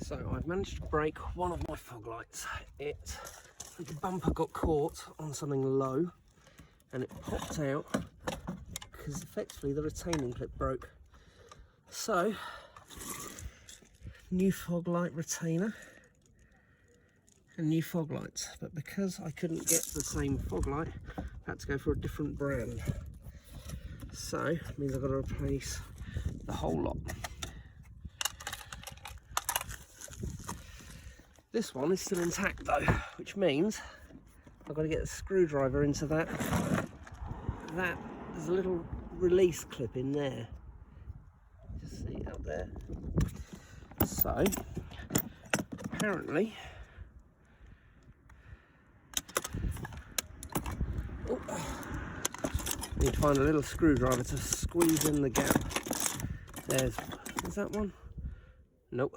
So I've managed to break one of my fog lights. The bumper got caught on something low and it popped out because effectively the retaining clip broke. So, new fog light retainer and new fog lights, but because I couldn't get the same fog light, I had to go for a different brand. So it means I've got to replace the whole lot. This one is still intact though, which means I've got to get a screwdriver into that. There's a little release clip in there. Just see it up there. So apparently, I need to find a little screwdriver to squeeze in the gap. Is that one? Nope.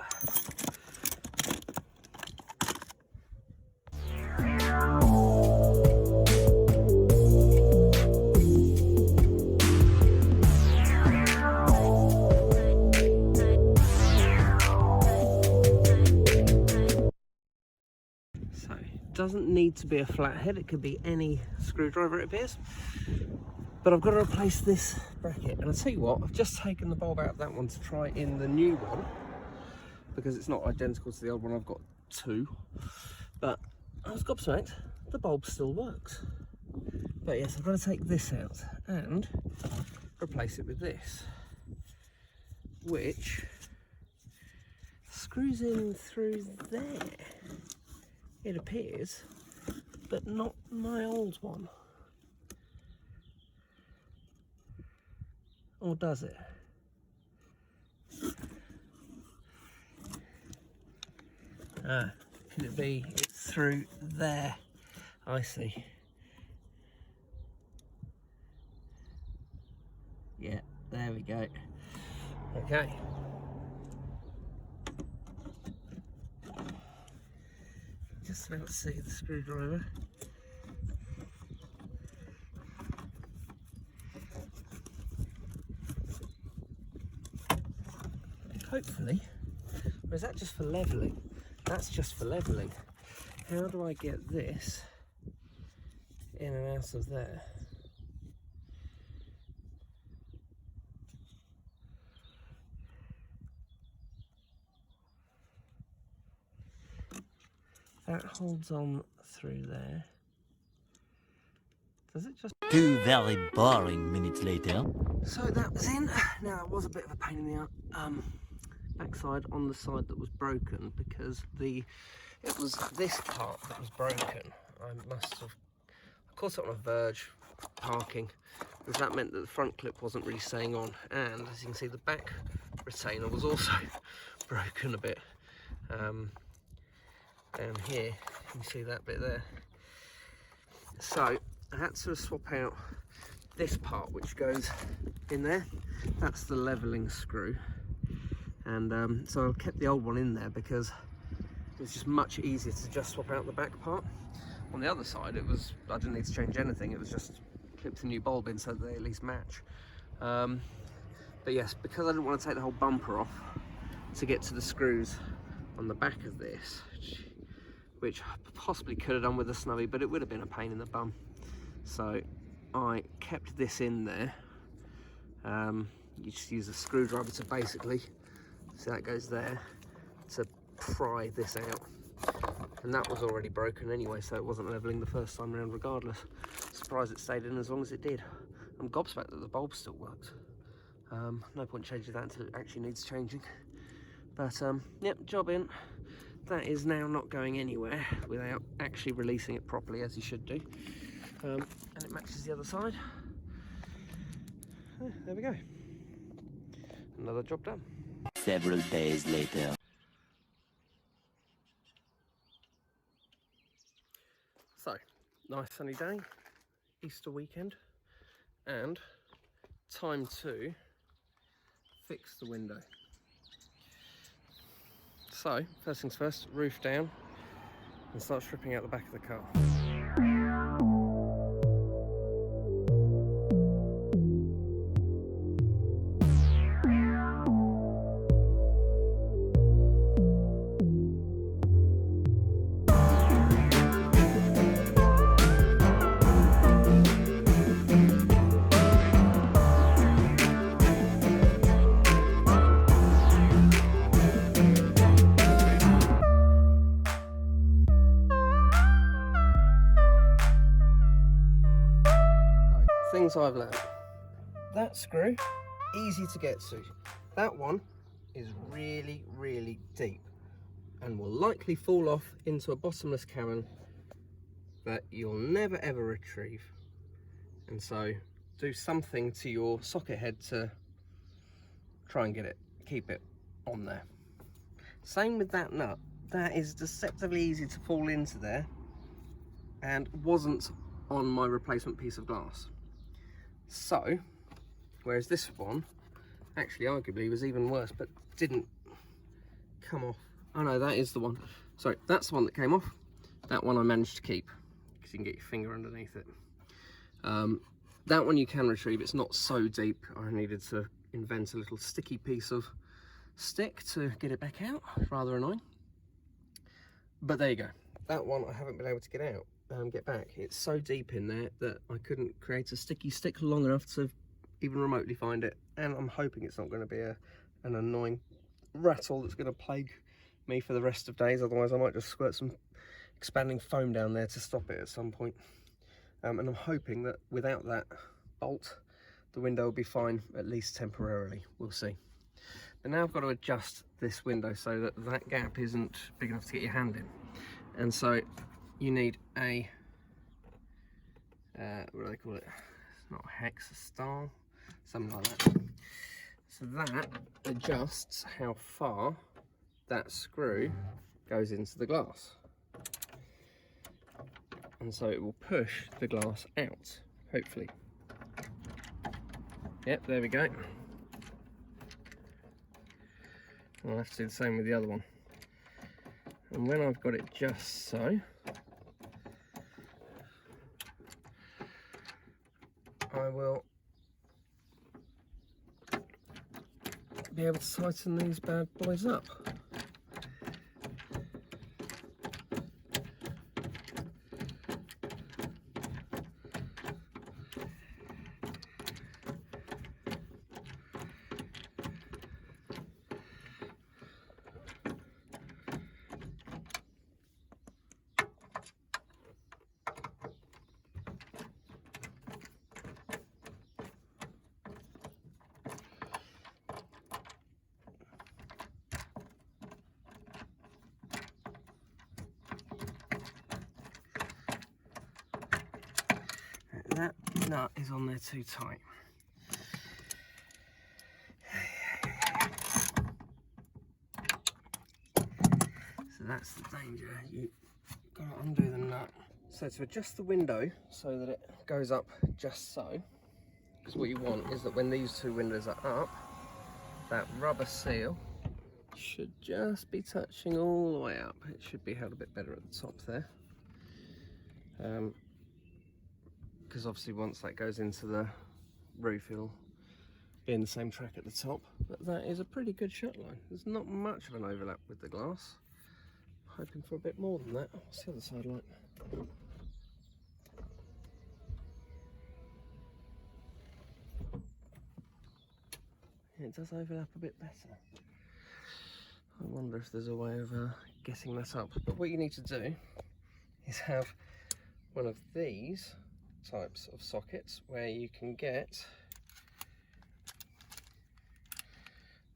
Doesn't need to be a flathead, it could be any screwdriver it appears, but I've got to replace this bracket. And I'll tell you what, I've just taken the bulb out of that one to try in the new one because it's not identical to the old one. I've got two, but I was gobsmacked, the bulb still works. But yes, I've got to take this out and replace it with this, which screws in through there, it appears, but not my old one. Or does it? Could it be it's through there? I see. Yeah, there we go. Okay. Just about to see the screwdriver. Hopefully, or is that just for levelling? That's just for levelling. How do I get this in and out of there? That holds on through there. Does it just... 2 very boring minutes later. So that was in. Now that was a bit of a pain in the backside on the side that was broken because it was this part that was broken. I must have caught it on a verge parking because that meant that the front clip wasn't really staying on, and as you can see the back retainer was also broken a bit. Down here, you can see that bit there. So I had to swap out this part which goes in there. That's the levelling screw, and so I kept the old one in there because it was just much easier to just swap out the back part. On the other side, I didn't need to change anything. It was just clipped a new bulb in so that they at least match. But yes, because I didn't want to take the whole bumper off to get to the screws on the back of this, which I possibly could have done with a snubby, but it would have been a pain in the bum. So I kept this in there. You just use a screwdriver to basically, see that goes there, to pry this out. And that was already broken anyway, so it wasn't levelling the first time around regardless. Surprised it stayed in as long as it did. I'm gobsmacked that the bulb still works. No point changing that until it actually needs changing. But yep, job in. That is now not going anywhere without actually releasing it properly, as you should do. And it matches the other side. There we go. Another job done. Several days later. So, nice sunny day, Easter weekend, and time to fix the window. So, first things first, roof down and start stripping out the back of the car. things I've learned. That screw, easy to get to. That one is really, really deep and will likely fall off into a bottomless cavern that you'll never ever retrieve. And so do something to your socket head to try and keep it on there. Same with that nut. That is deceptively easy to fall into there and wasn't on my replacement piece of glass. So, whereas this one actually arguably was even worse, but didn't come off. Oh no, that is the one. Sorry, that's the one that came off. That one I managed to keep because you can get your finger underneath it. That one you can retrieve. It's not so deep. I needed to invent a little sticky piece of stick to get it back out. Rather annoying. But there you go. That one I haven't been able to get out. Get back. It's so deep in there that I couldn't create a sticky stick long enough to even remotely find it, and I'm hoping it's not going to be an annoying rattle that's going to plague me for the rest of days. Otherwise I might just squirt some expanding foam down there to stop it at some point. And I'm hoping that without that bolt the window will be fine, at least temporarily. We'll see. But now I've got to adjust this window so that that gap isn't big enough to get your hand in, and so you need a, what do they call it? It's not a hex, a star, something like that. So that adjusts how far that screw goes into the glass. And so it will push the glass out, hopefully. Yep, there we go. I'll have to do the same with the other one. And when I've got it just so, I will be able to tighten these bad boys up. That nut is on there too tight. So that's the danger. You've got to undo the nut. So to adjust the window so that it goes up just so, because what you want is that when these two windows are up, that rubber seal should just be touching all the way up. It should be held a bit better at the top there. Because obviously once that goes into the roof it'll be in the same track at the top, but that is a pretty good shut line. There's not much of an overlap with the glass. I'm hoping for a bit more than that. What's the other side like? Yeah, it does overlap a bit better. I wonder if there's a way of getting that up. But what you need to do is have one of these types of sockets where you can get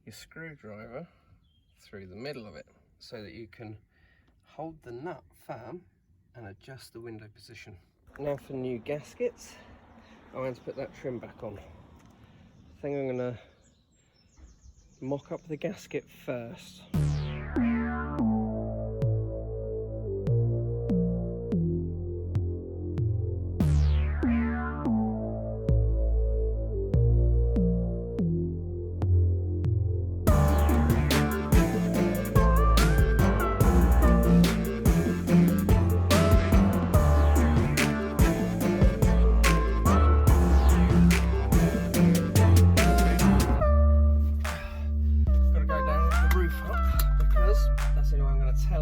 your screwdriver through the middle of it so that you can hold the nut firm and adjust the window position. Now for new gaskets, I'm going to put that trim back on. I think I'm going to mock up the gasket first.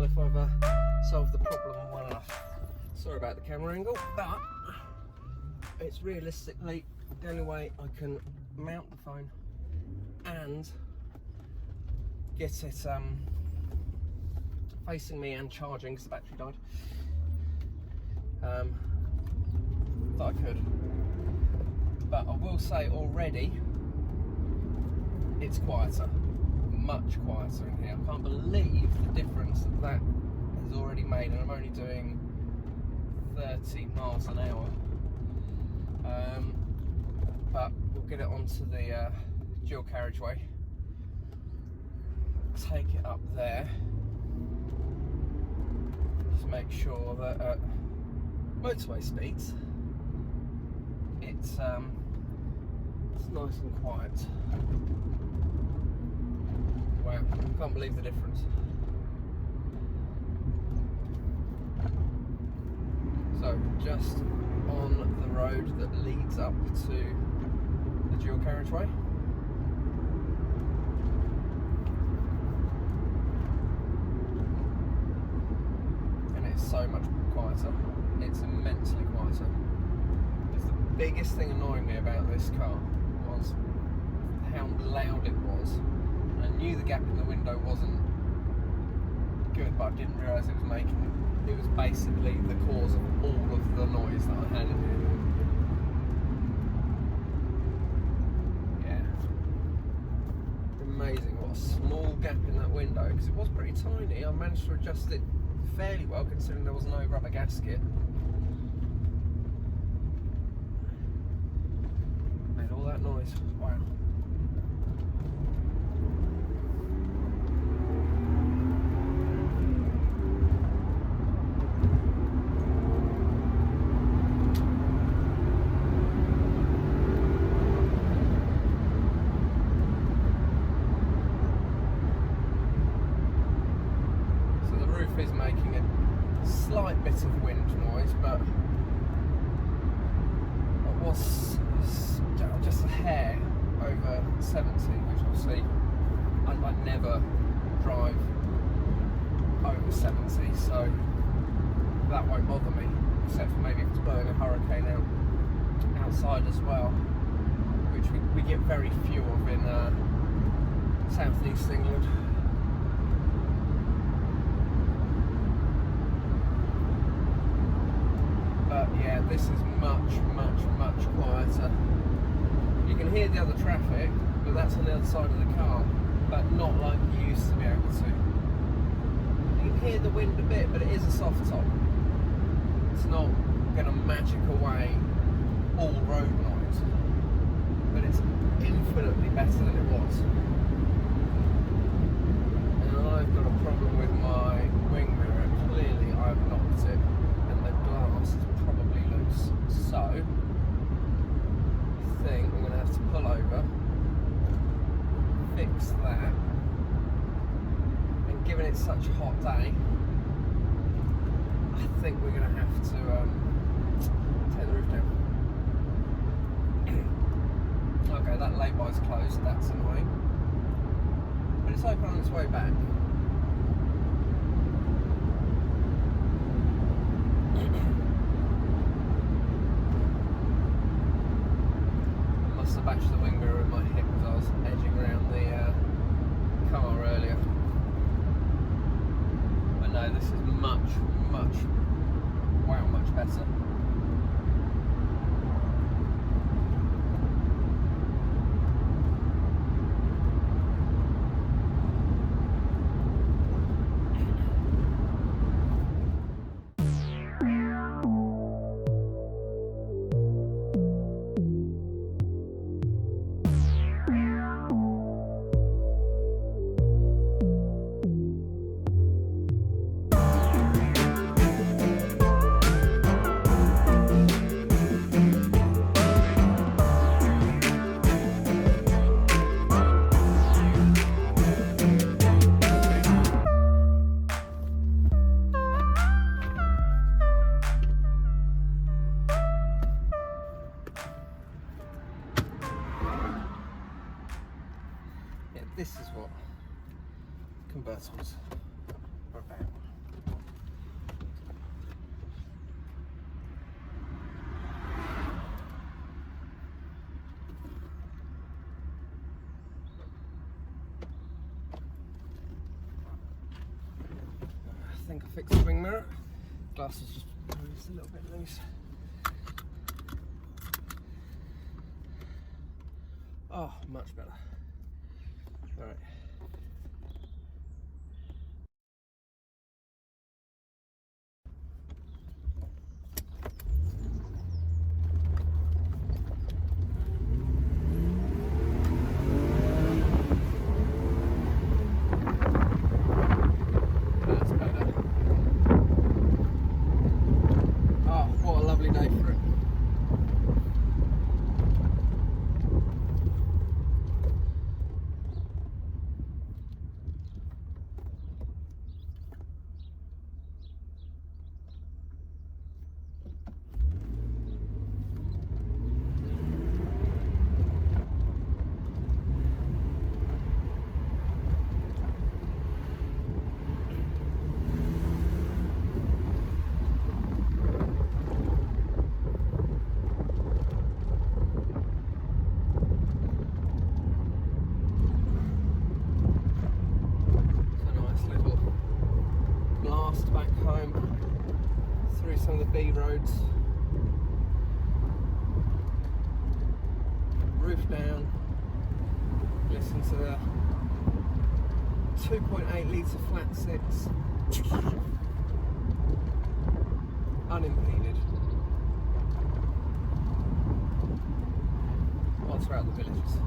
If I've solved the problem well enough. Sorry about the camera angle, but it's realistically the only way I can mount the phone and get it facing me and charging because the battery died. That I could. But I will say already, it's quieter, much quieter in here. I can't believe the difference that has already made, and I'm only doing 30 miles an hour. But we'll get it onto the dual carriageway, take it up there, just make sure that at motorway speeds it's nice and quiet. Wow, I can't believe the difference. So just on the road that leads up to the dual carriageway. And it's so much quieter. It's immensely quieter. Because the biggest thing annoying me about this car was how loud it was. And I knew the gap in the window wasn't good, but I didn't realise it was making it. It was basically the cause of all of the noise that I had in here. Yeah. Amazing what a small gap in that window, because it was pretty tiny. I managed to adjust it fairly well considering there was no rubber gasket. Made all that noise. Wow. Is making a slight bit of wind noise, but it was just a hair over 70, which obviously I never drive over 70, so that won't bother me, except for maybe if it's blowing a hurricane outside as well, which we get very few of in southeast England. But yeah, this is much quieter. You can hear the other traffic, but that's on the other side of the car, but not like you used to be able to. You can hear the wind a bit, but it is a soft top. It's not going to magic away all road noise, but it's infinitely better than it was. And I've got a problem with my wing mirror. Clearly I've knocked it, and the glass is probably loose. So I think I'm going to have to pull over, fix that, and given it's such a hot day, I think we're going to have to take the roof down. Okay, that lay-by's closed, that's annoying, but it's open on its way back. Must have bashed the wing mirror in my hip as I was edging around the car earlier. But no, this is much better. This is what convertibles are about. I think I fixed the wing mirror. Glass is just a little bit loose. Oh, much better. All right. That's better. Oh, what a lovely day for it. Back home through some of the B roads, roof down, listen to the 2.8 litre flat six, unimpeded, all throughout the villages.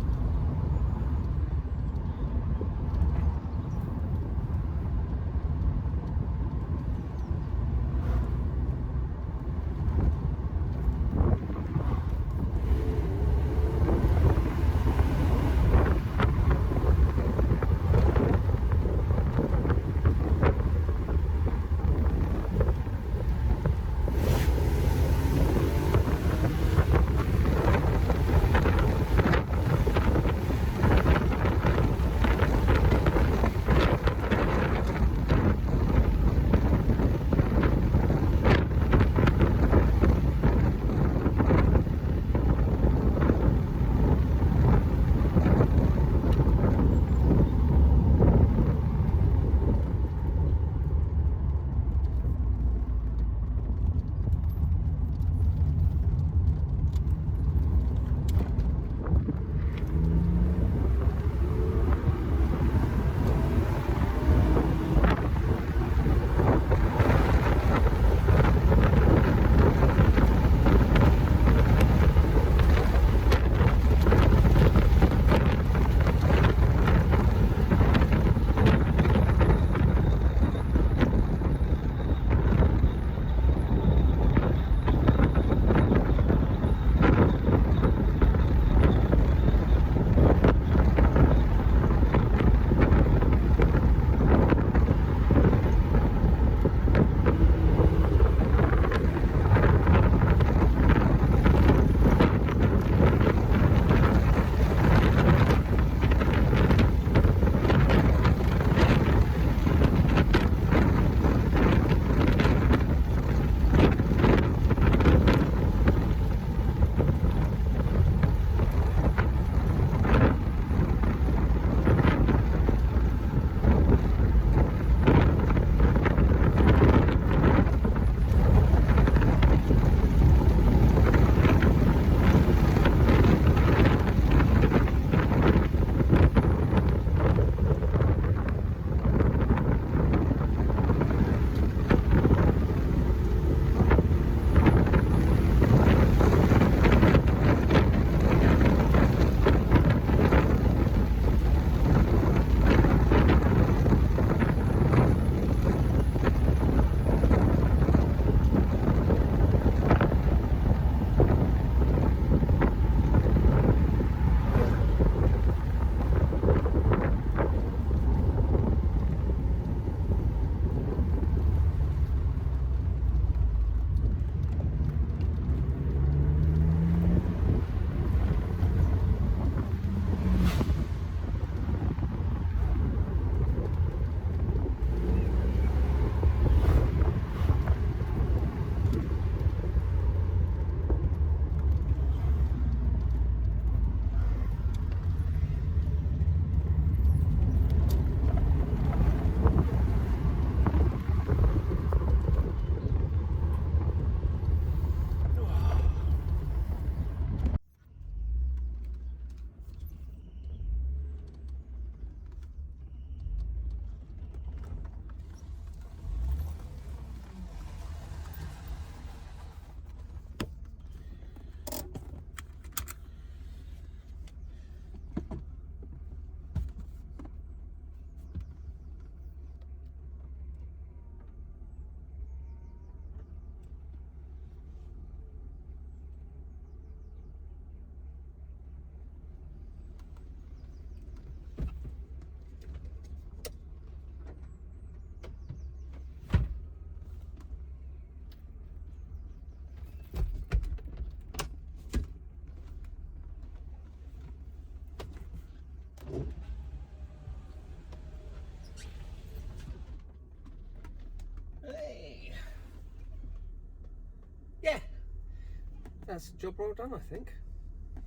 that's a job well done, I think.